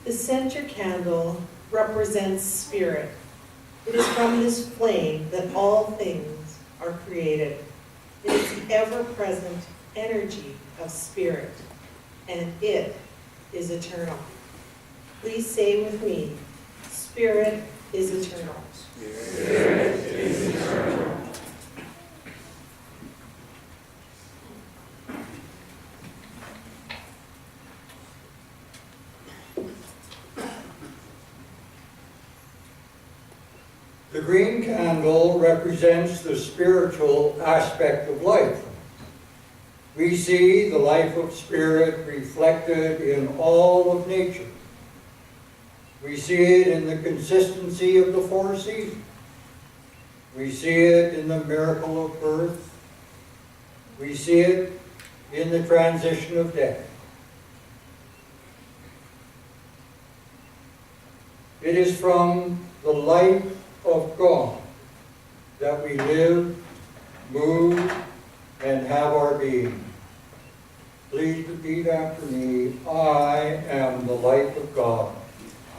The center candle represents spirit. It is from this flame that all things are created. It is the ever-present energy of spirit, and it is eternal. Please say with me, spirit is eternal. Spirit is eternal. The green candle represents the spiritual aspect of life. We see the life of spirit reflected in all of nature. We see it in the consistency of the four seasons. We see it in the miracle of birth. We see it in the transition of death. It is from the life of God that we live, move, and have our being. Please repeat after me. I am the life of God.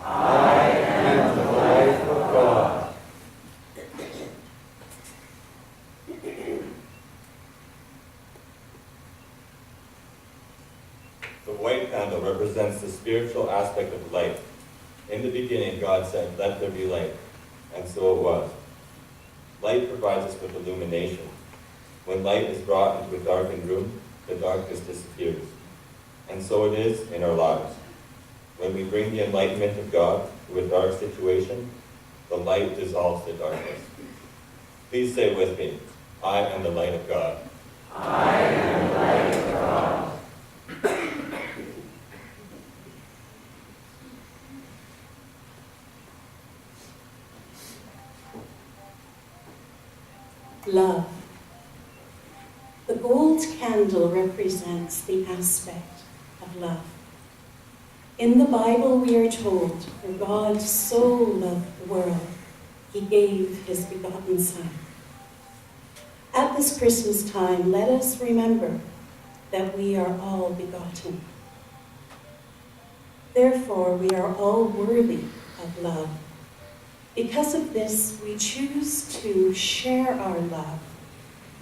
I am the life of God. The white candle represents the spiritual aspect of life. In the beginning, God said, "Let there be light," and so it was. Light provides us with illumination. When light is brought into a darkened room, the darkness disappears. And so it is in our lives. When we bring the enlightenment of God to a dark situation, the light dissolves the darkness. Please say with me, I am the light of God. I am the light of God. Love. The gold candle represents the aspect of love. In the Bible we are told, for God so loved the world, he gave his begotten Son. At this Christmas time, let us remember that we are all begotten. Therefore, we are all worthy of love. Because of this, we choose to share our love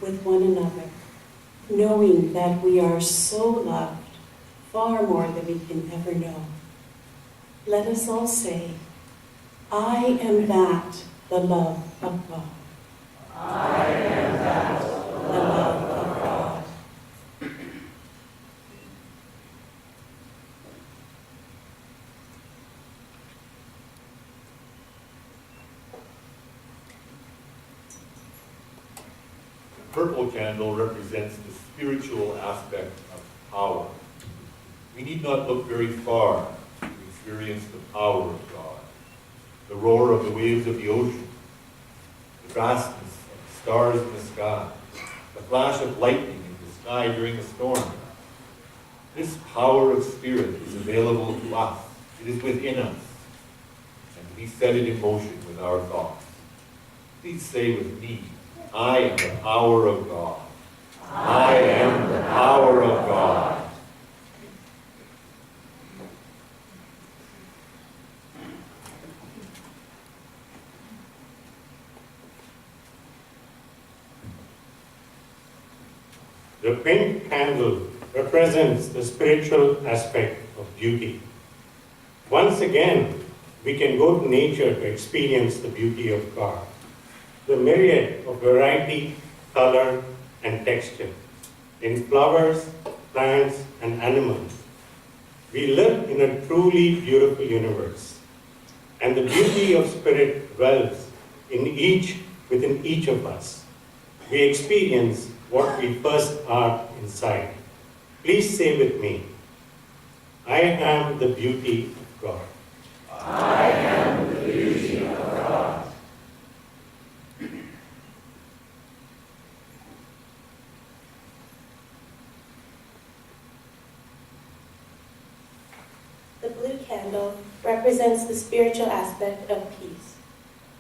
with one another, knowing that we are so loved, far more than we can ever know. Let us all say, I am that, the love of God. I am that, The love of God. The purple candle represents the spiritual aspect of power. We need not look very far to experience the power of God. The roar of the waves of the ocean, the vastness of the stars in the sky, the flash of lightning in the sky during a storm. This power of spirit is available to us. It is within us. And we set it in motion with our thoughts. Please say with me, I am the power of God. I am the power of God. The pink candle represents the spiritual aspect of beauty. Once again, we can go to nature to experience the beauty of God. The myriad of variety, color, and texture in flowers, plants, and animals. We live in a truly beautiful universe, and the beauty of spirit dwells within each of us. We experience what we first are inside. Please say with me, I am the beauty of God. I am the beauty of God. The blue candle represents the spiritual aspect of peace.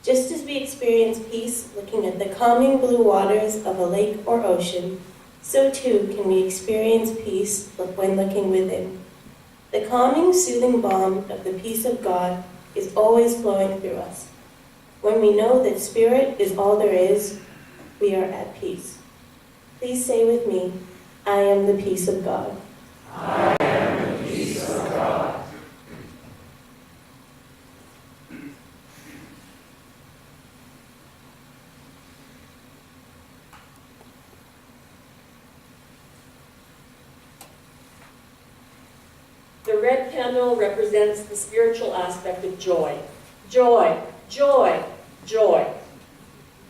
Just as we experience peace looking at the calming blue waters of a lake or ocean, so too can we experience peace when looking within. The calming, soothing balm of the peace of God is always flowing through us. When we know that Spirit is all there is, we are at peace. Please say with me, I am the peace of God. I am the peace of God. The red candle represents the spiritual aspect of joy. Joy, joy, joy.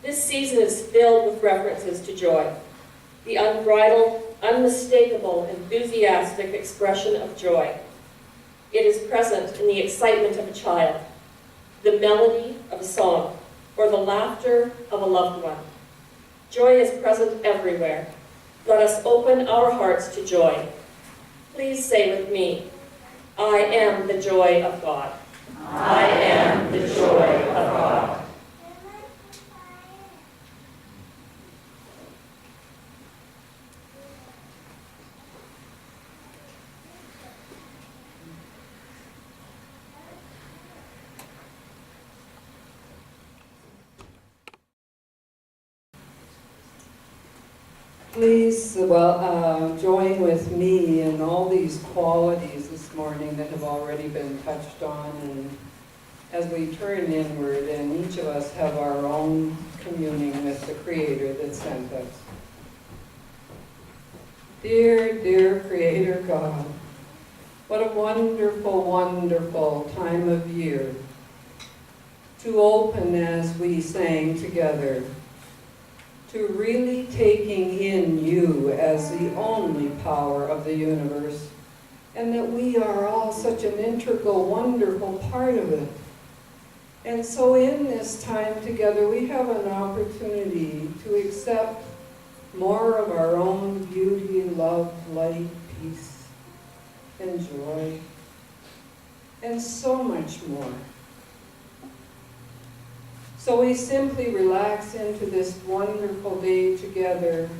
This season is filled with references to joy. The unbridled, unmistakable, enthusiastic expression of joy. It is present in the excitement of a child, the melody of a song, or the laughter of a loved one. Joy is present everywhere. Let us open our hearts to joy. Please say with me, I am the joy of God. I am the joy of God. Please join with me in all these qualities this morning that have already been touched on, and as we turn inward, and each of us have our own communing with the Creator that sent us. Dear, dear Creator God, what a wonderful, wonderful time of year to open as we sang together, to really taking in you as the only power of the universe, and that we are all such an integral, wonderful part of it. And so in this time together, we have an opportunity to accept more of our own beauty, love, light, peace, and joy, and so much more. So we simply relax into this wonderful day together,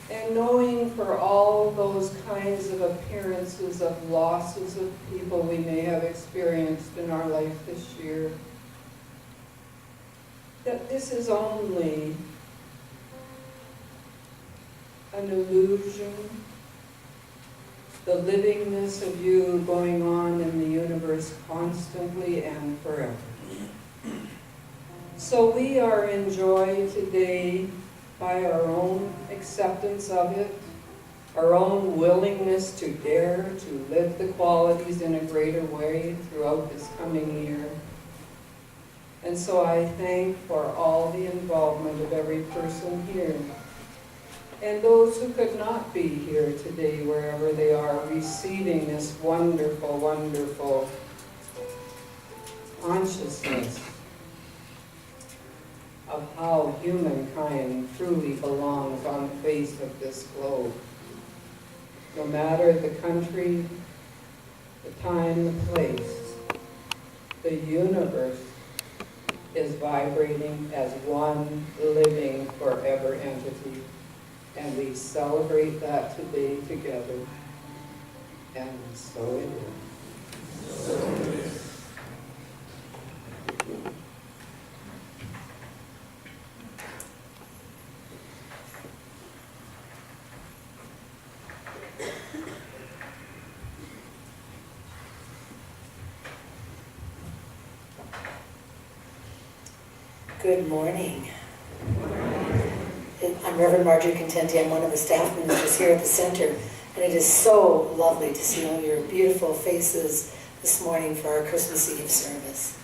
and knowing for all those kinds of appearances of losses of people we may have experienced in our life this year, that this is only an illusion, the livingness of you going on in the universe constantly and forever. So we are in joy today by our own acceptance of it, our own willingness to dare to live the qualities in a greater way throughout this coming year. And so I thank for all the involvement of every person here, and those who could not be here today, wherever they are, receiving this wonderful, wonderful consciousness of how humankind truly belongs on the face of this globe. No matter the country, the time, the place, the universe is vibrating as one living forever entity. And we celebrate that today together. And so it is. So it is. Good morning. I'm Reverend Marjorie Contenti. I'm one of the staff ministers here at the center, and it is so lovely to see all your beautiful faces this morning for our Christmas Eve service.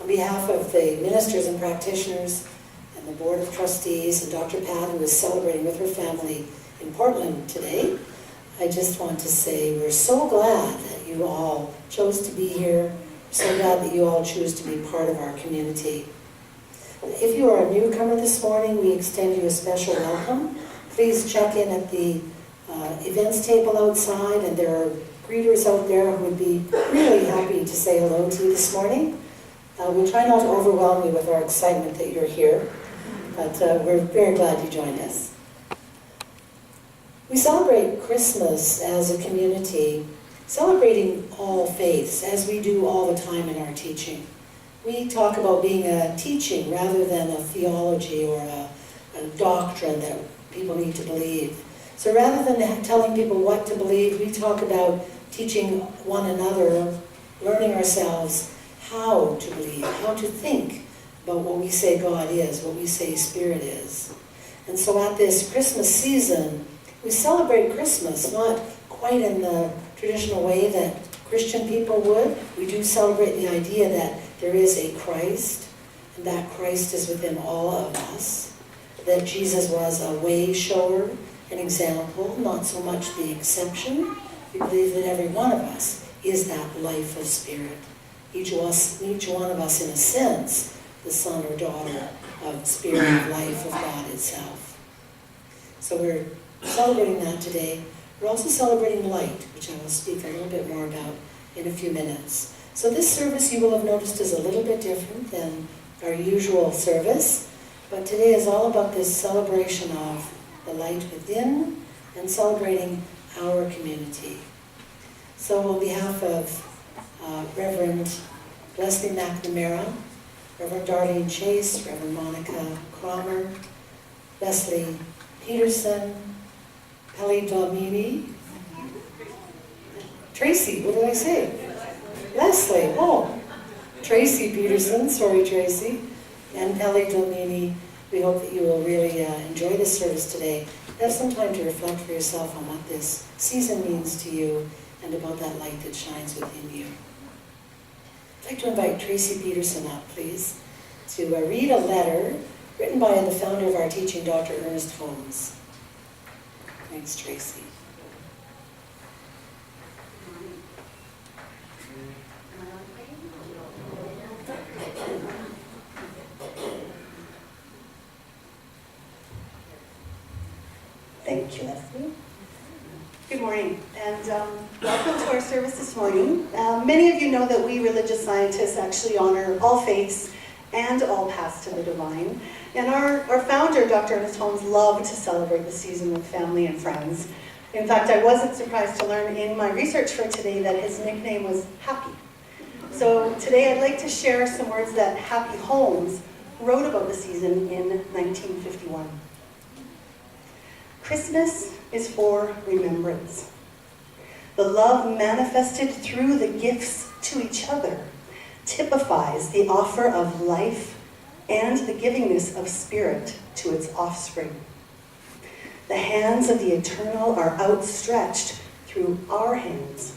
On behalf of the ministers and practitioners and the Board of Trustees and Dr. Pat, who is celebrating with her family in Portland today, I just want to say we're so glad that you all chose to be here. We're so glad that you all choose to be part of our community. If you are a newcomer this morning, we extend you a special welcome. Please check in at the events table outside, and there are greeters out there who would be really happy to say hello to you this morning. We'll try not to overwhelm you with our excitement that you're here, but we're very glad you joined us. We celebrate Christmas as a community celebrating all faiths, as we do all the time in our teaching. We talk about being a teaching rather than a theology or a doctrine that people need to believe. So rather than telling people what to believe, we talk about teaching one another, learning ourselves how to believe, how to think about what we say God is, what we say Spirit is. And so at this Christmas season, we celebrate Christmas, not quite in the traditional way that Christian people would. We do celebrate the idea that there is a Christ, and that Christ is within all of us, that Jesus was a way shower, an example, not so much the exception. We believe that every one of us is that life of Spirit. Each one of us, in a sense, the son or daughter of Spirit of life of God itself. So we're celebrating that today. We're also celebrating light, which I will speak a little bit more about in a few minutes. So this service, you will have noticed, is a little bit different than our usual service, but today is all about this celebration of the light within and celebrating our community. So on behalf of Reverend Leslie McNamara, Reverend Darlene Chase, Reverend Monica Cromer, Leslie Peterson, Pelly Domini, Tracy, what did I say? Leslie, oh, Tracy Peterson, sorry Tracy, and Pelly Domini. We hope that you will really enjoy this service today. Have some time to reflect for yourself on what this season means to you and about that light that shines within you. I'd like to invite Tracy Peterson up, please, to read a letter written by the founder of our teaching, Dr. Ernest Holmes. Thanks, Tracy. Thank you, Leslie. Good morning, and welcome to our service this morning. Many of you know that we religious scientists actually honor all faiths and all paths to the divine. And our founder, Dr. Ernest Holmes, loved to celebrate the season with family and friends. In fact, I wasn't surprised to learn in my research for today that his nickname was Happy. So today I'd like to share some words that Happy Holmes wrote about the season in 1951. Christmas is for remembrance. The love manifested through the gifts to each other typifies the offer of life and the givingness of spirit to its offspring. The hands of the eternal are outstretched through our hands,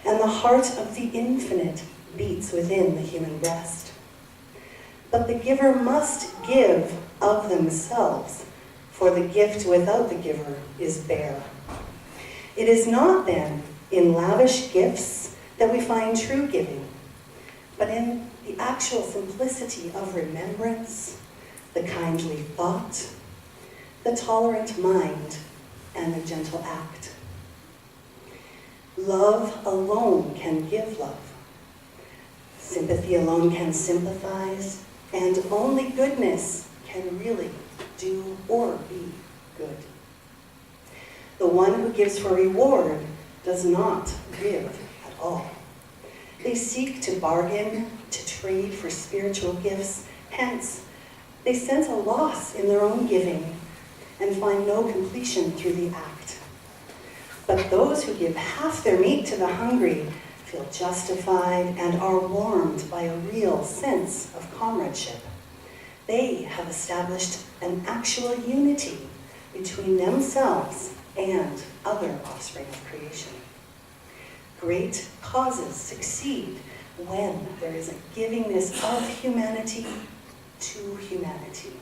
and the heart of the infinite beats within the human breast. But the giver must give of themselves, for the gift without the giver is bare. It is not then in lavish gifts that we find true giving, but in the actual simplicity of remembrance, the kindly thought, the tolerant mind, and the gentle act. Love alone can give love. Sympathy alone can sympathize, and only goodness can really do or be good. The one who gives for reward does not give at all. They seek to bargain, to trade for spiritual gifts, hence they sense a loss in their own giving and find no completion through the act. But those who give half their meat to the hungry feel justified and are warmed by a real sense of comradeship. They have established an actual unity between themselves and other offspring of creation. Great causes succeed when there is a givingness of humanity to humanity.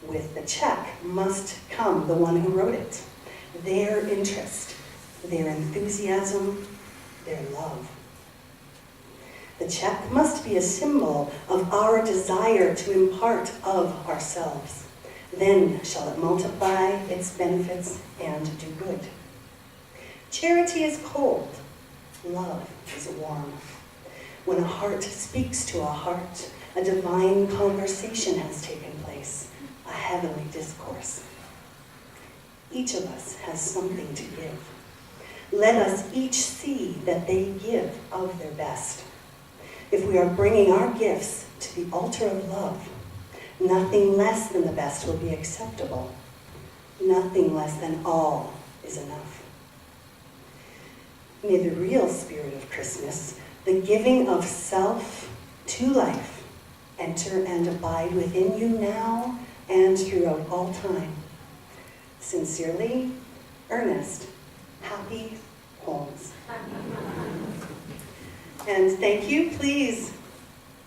With the check must come the one who wrote it, their interest, their enthusiasm, their love. The check must be a symbol of our desire to impart of ourselves. Then shall it multiply its benefits and do good. Charity is cold, love is warm. When a heart speaks to a heart, a divine conversation has taken place, a heavenly discourse. Each of us has something to give. Let us each see that they give of their best. If we are bringing our gifts to the altar of love, nothing less than the best will be acceptable. Nothing less than all is enough. May the real spirit of Christmas, the giving of self to life, enter and abide within you now and throughout all time. Sincerely, Ernest, Happy Holmes. And thank you. Please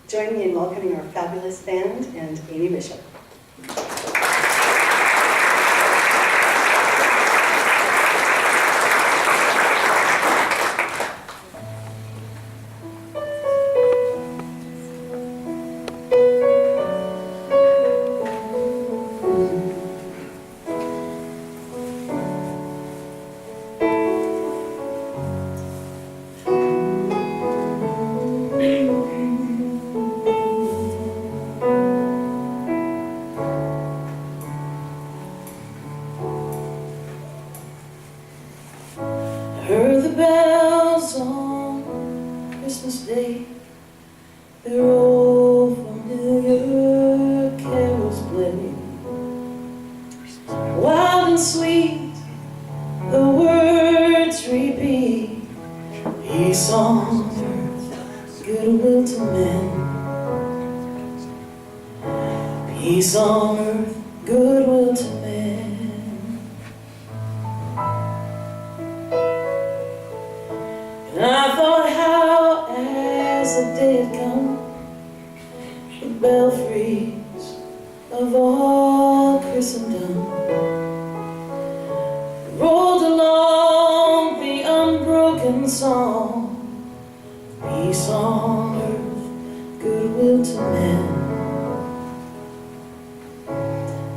join me in welcoming our fabulous band and Amy Bishop. Heard the bells on Christmas Day, their old familiar carols play. Wild and sweet, the words repeat, peace on earth, goodwill to men. Peace on earth, goodwill to men. And I thought how, as the day had come, the belfries of all Christendom rolled along the unbroken song, peace on earth, goodwill to men.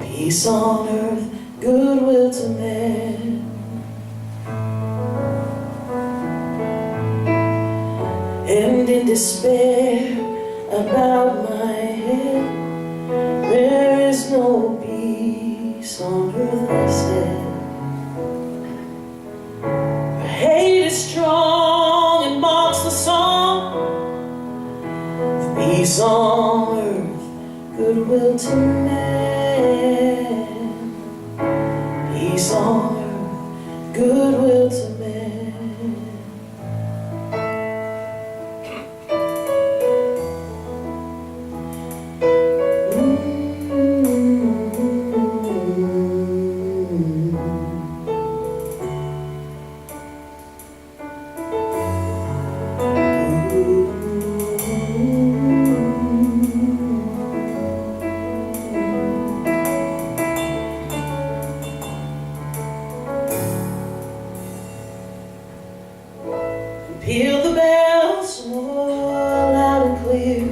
Peace on earth, goodwill to men. And in despair about my head, there is no peace on earth, I said. For hate is strong and mocks the song of peace on earth, goodwill to men. Peace on earth, goodwill to men. Peal the bells, oh, loud and clear.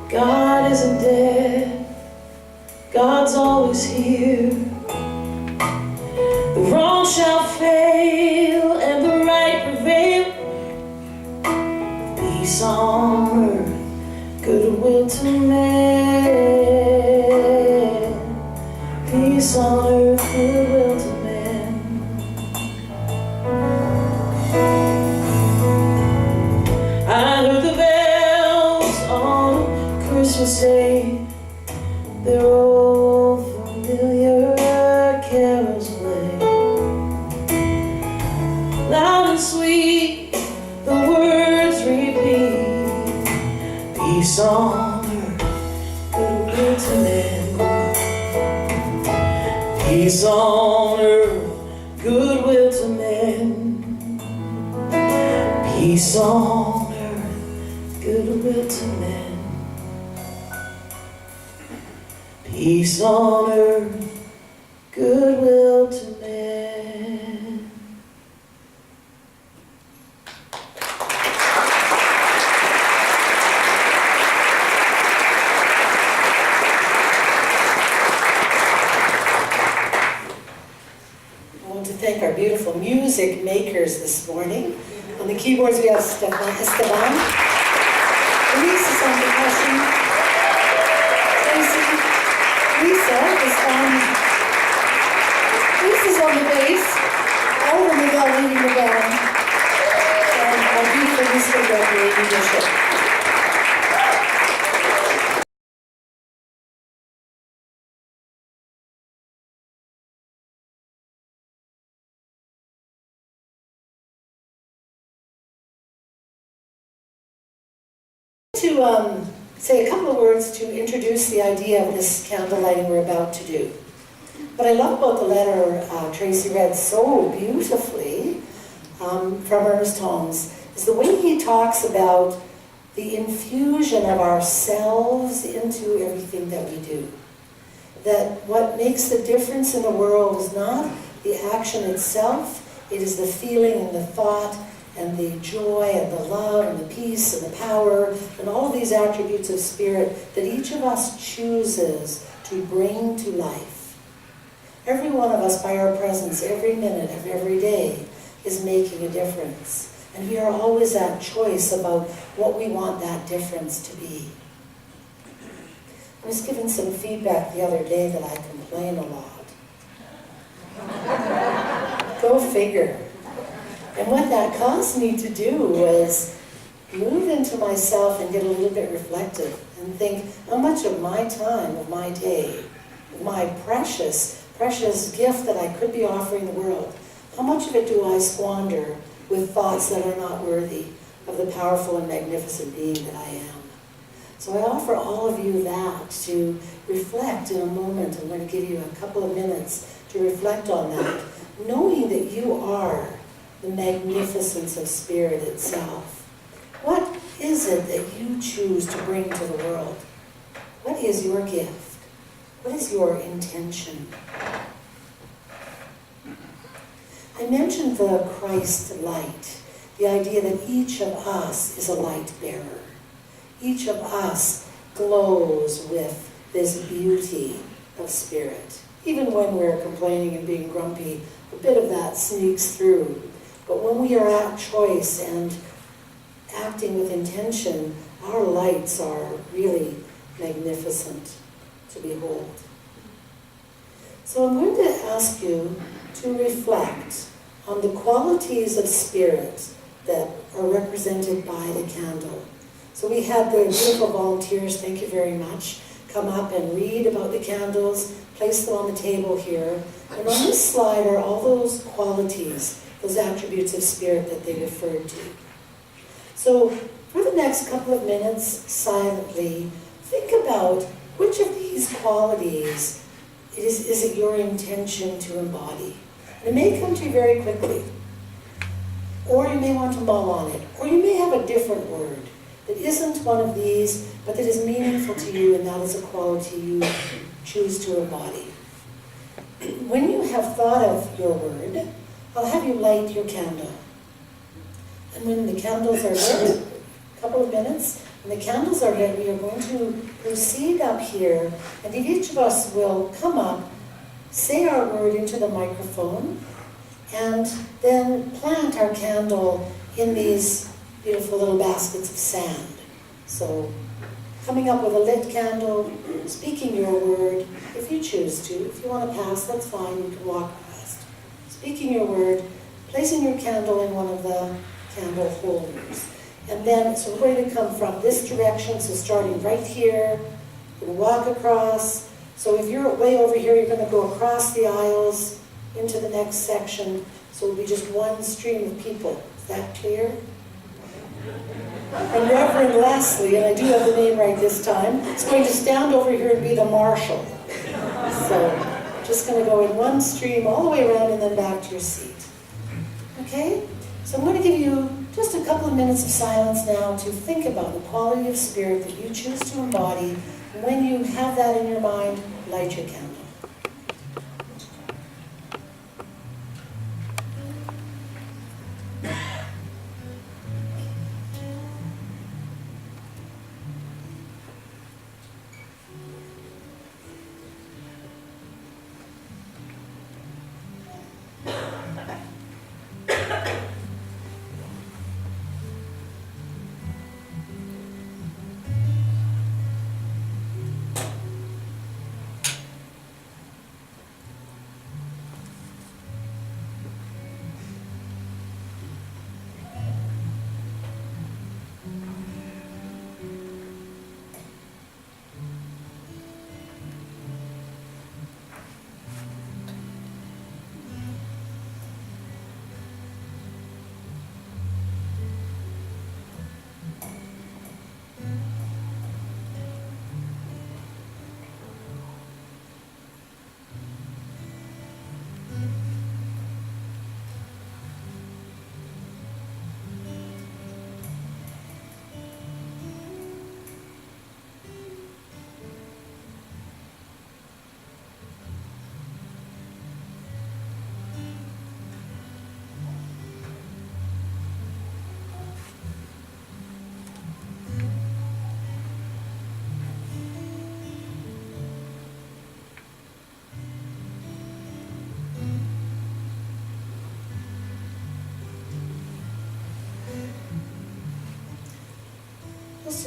God isn't dead, God's always here. The wrong shall fail and the right prevail. Peace on earth, goodwill to men. Peace on earth, goodwill to men. I heard the bells on Christmas Day, their old familiar carols play. Loud and sweet, the words repeat, peace on earth, goodwill to men. Peace on earth, goodwill to men. Peace on earth, goodwill to men. Peace on earth, goodwill to men. I want to thank our beautiful music makers this morning. On the keyboards we have Esteban. Elise is on percussion. Tracy. Lisa's on the bass. Oliver Miguel leading the Decorating Bishop. To say a couple of words to introduce the idea of this candle lighting we're about to do. What I love about the letter Tracy read so beautifully from Ernest Holmes is the way he talks about the infusion of ourselves into everything that we do. That what makes the difference in the world is not the action itself, it is the feeling and the thought and the joy and the love and the peace and the power and all of these attributes of spirit that each of us chooses to bring to life. Every one of us, by our presence, every minute of every day, is making a difference. And we are always at choice about what we want that difference to be. I was given some feedback the other day that I complain a lot. Go figure. And what that caused me to do was move into myself and get a little bit reflective and think how much of my time, of my day, of my precious gift that I could be offering the world, how much of it do I squander with thoughts that are not worthy of the powerful and magnificent being that I am? So I offer all of you that to reflect in a moment. I'm going to give you a couple of minutes to reflect on that, knowing that you are the magnificence of spirit itself. What is it that you choose to bring to the world? What is your gift? What is your intention? I mentioned the Christ light, the idea that each of us is a light bearer. Each of us glows with this beauty of spirit. Even when we're complaining and being grumpy, a bit of that sneaks through. But when we are at choice and acting with intention, our lights are really magnificent to behold. So I'm going to ask you to reflect on the qualities of spirit that are represented by the candle. So we had the beautiful volunteers, thank you very much, come up and read about the candles, place them on the table here. And on this slide are all those qualities, those attributes of spirit that they referred to. So for the next couple of minutes, silently, think about which of these qualities is it your intention to embody. And it may come to you very quickly, or you may want to mull on it, or you may have a different word that isn't one of these, but that is meaningful to you, and that is a quality you choose to embody. When you have thought of your word, I'll have you light your candle. And when the candles are lit, a couple of minutes, when the candles are lit, we are going to proceed up here, and each of us will come up, say our word into the microphone, and then plant our candle in these beautiful little baskets of sand. So, coming up with a lit candle, speaking your word, if you choose to. If you want to pass, that's fine, you can walk past. Speaking your word, placing your candle in one of the candle holders. And then, so we're going to come from this direction, so starting right here, you're going to walk across. So if you're way over here, you're going to go across the aisles into the next section. So it'll be just one stream of people. Is that clear? And Reverend Leslie, and I do have the name right this time, is going to stand over here and be the marshal. So just going to go in one stream all the way around and then back to your seat. Okay? So I'm going to give you just a couple of minutes of silence now to think about the quality of spirit that you choose to embody. And when you have that in your mind, light your candle.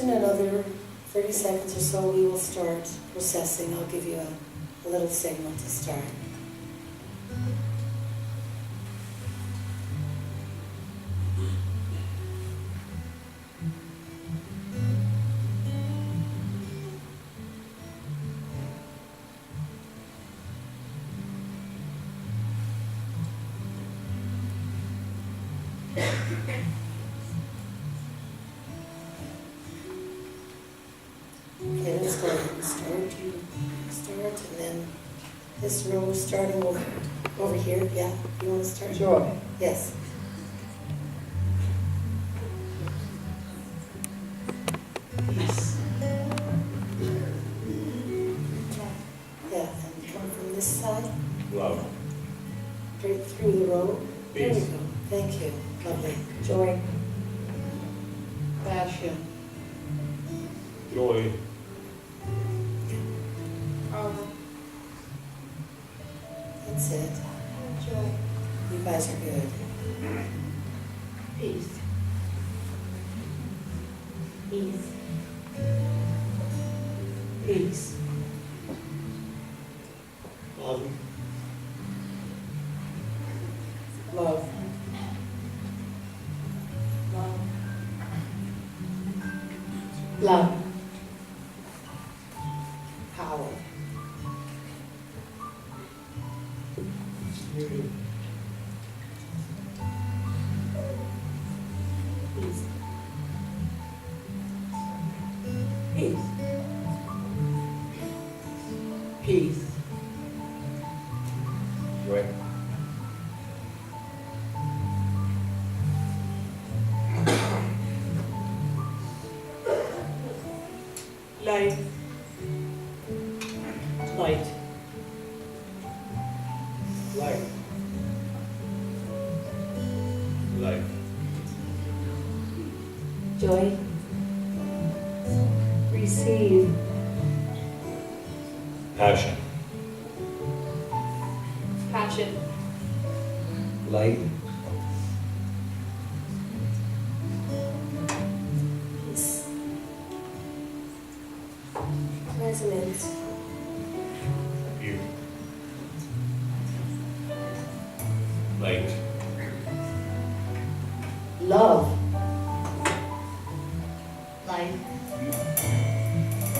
in another 30 seconds or so, we will start processing. I'll give you a little signal to start. Okay, let's go ahead and start. You start, and then this row is starting over here. Yeah, you want to start? Joy. Yes. Peace. Yeah, and come from this side, Love. straight through the row. There we Peace. go. Thank you. Lovely. Joy. Passion. Joy. That's it. Joy. You guys are good. Peace. Peace. Peace. Love. Love. Love. Power. Peace. Peace. Peace. Joy. Light. Light. Light. Life. Joy. Receive. Passion. Passion. Light. Peace. Resonance. You. Light. Love. Light.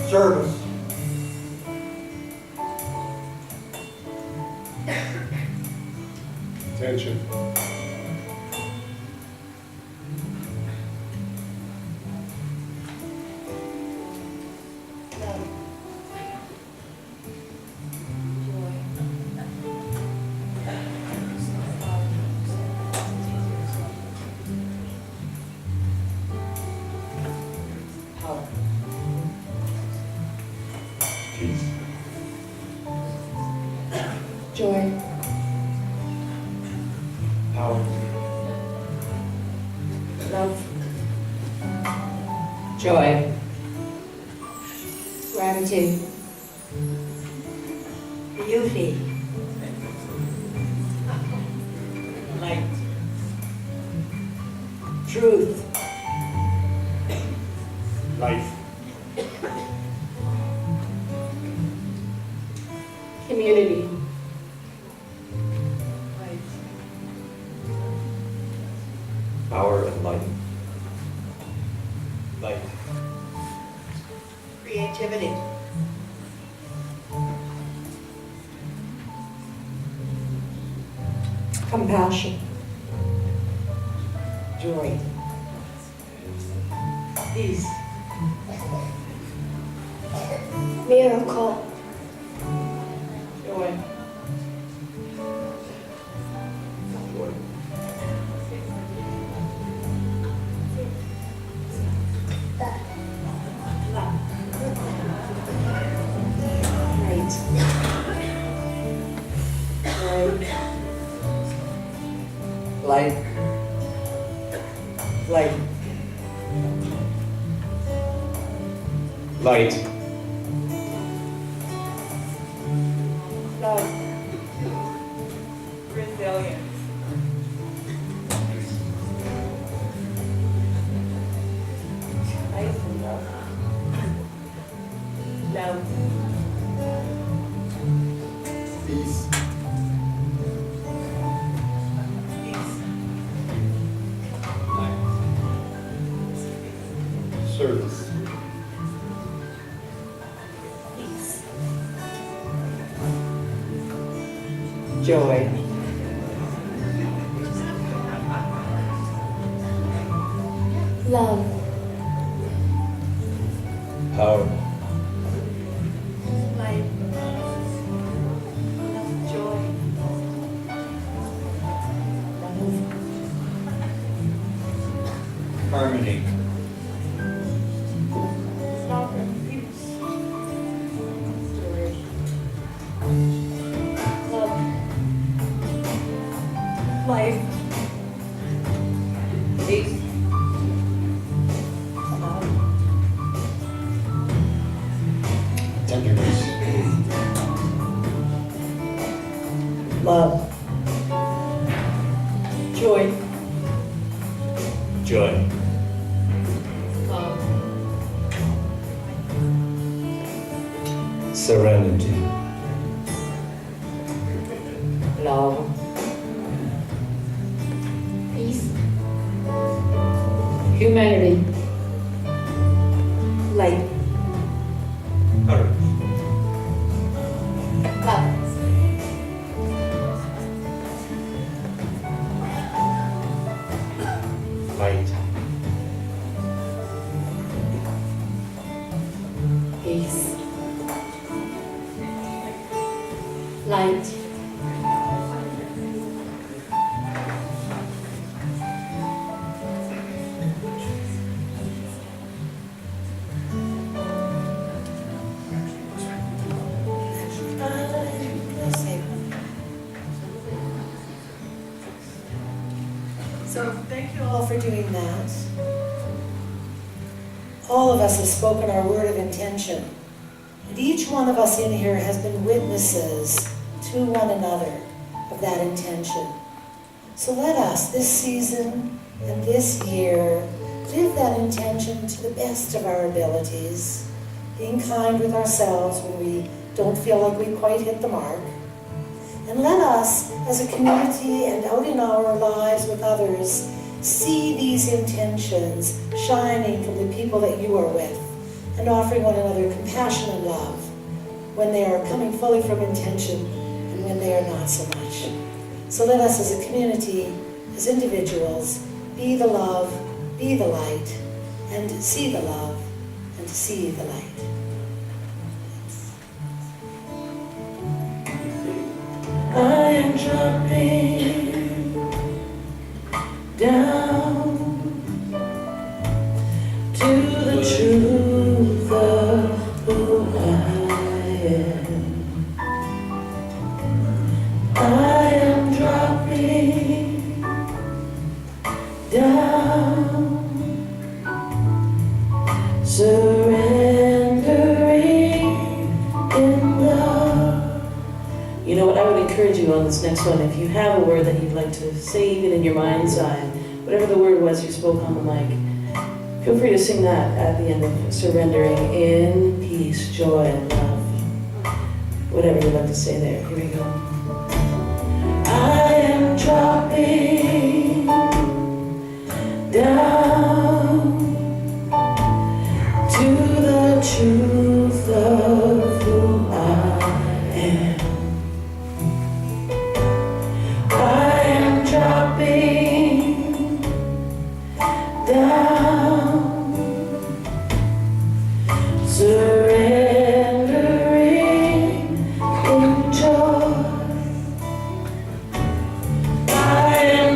Service. Attention. Love. Power. Peace. Joy. Power. Love. Joy. Gratitude. Beauty. Light. Truth. Life. Community. Power and light. Light. Creativity. Compassion. Joy. Peace. Miracle. Joy. Joy. Light. Light. Light. Love. Resilience. Life and love. Peace. Service. Peace. Joy. Love. Power. Light. Joy. Harmony. Life. Peace. Tenderness. Love. Joy. Joy. Serenity. Love. Peace. Humanity. Light. Courage. Love. Light. Peace. Light. So thank you all for doing that. All of us have spoken our word of intention. And each one of us in here has been witnesses to one another of that intention. So let us, this season and this year, live that intention to the best of our abilities, being kind with ourselves when we don't feel like we quite hit the mark. And let us, as a community and out in our lives with others, see these intentions shining from the people that you are with and offering one another compassion and love when they are coming fully from intention and when they are not so much. So let us as a community, as individuals, be the love, be the light, and see the love and see the light. I am jumping down to the truth of who I am. I am dropping down, surrendering in love. You know what, I would encourage you on this next one, if you have a word that you'd like to say even in your mind's eye, whatever the word was you spoke on the mic, feel free to sing that at the end of surrendering in peace, joy, and love. Whatever you'd like to say there. Here we go. I am dropping down to the truth of who I am. I am dropping down, surrendering in joy. I am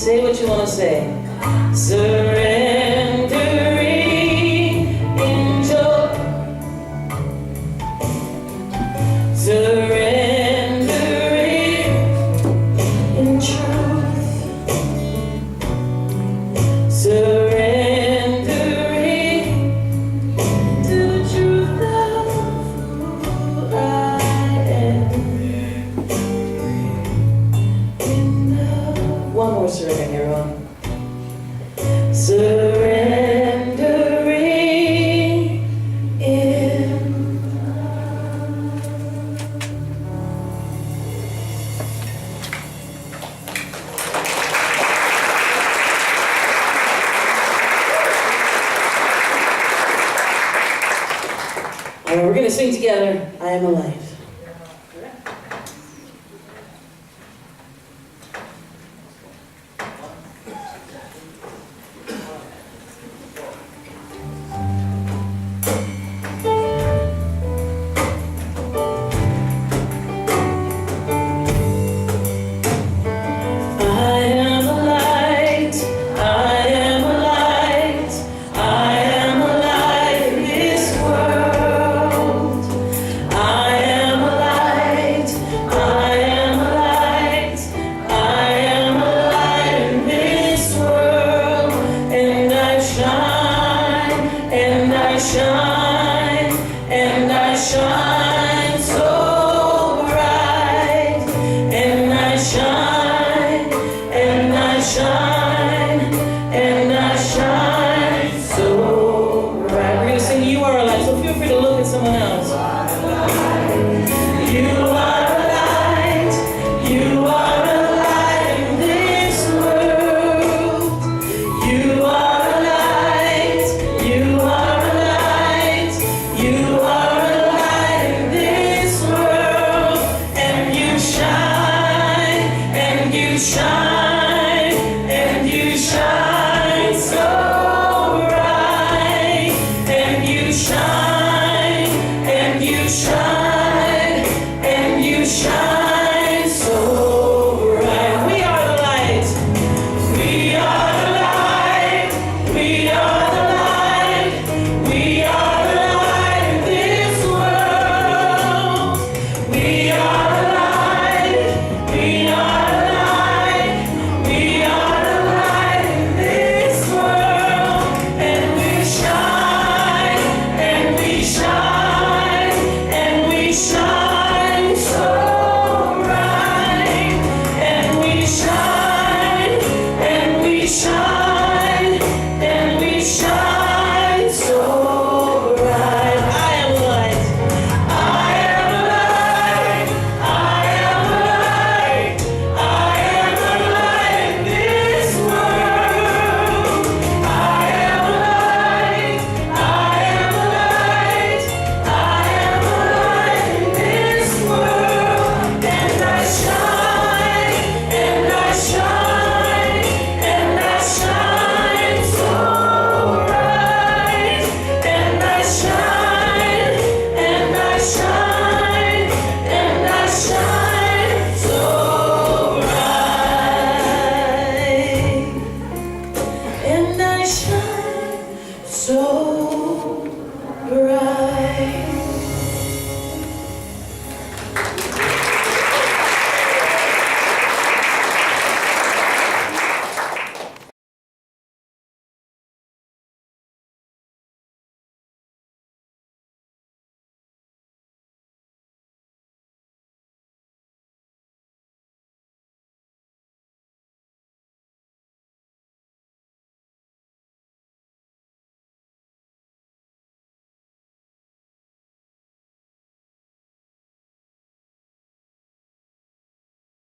Say what you want to say. Surrendering in joy. Surrendering in truth. Surrendering to the truth of who I am. One more surrender here on. Surrendering in All right, we're going to sing together, I Am Alive. shine.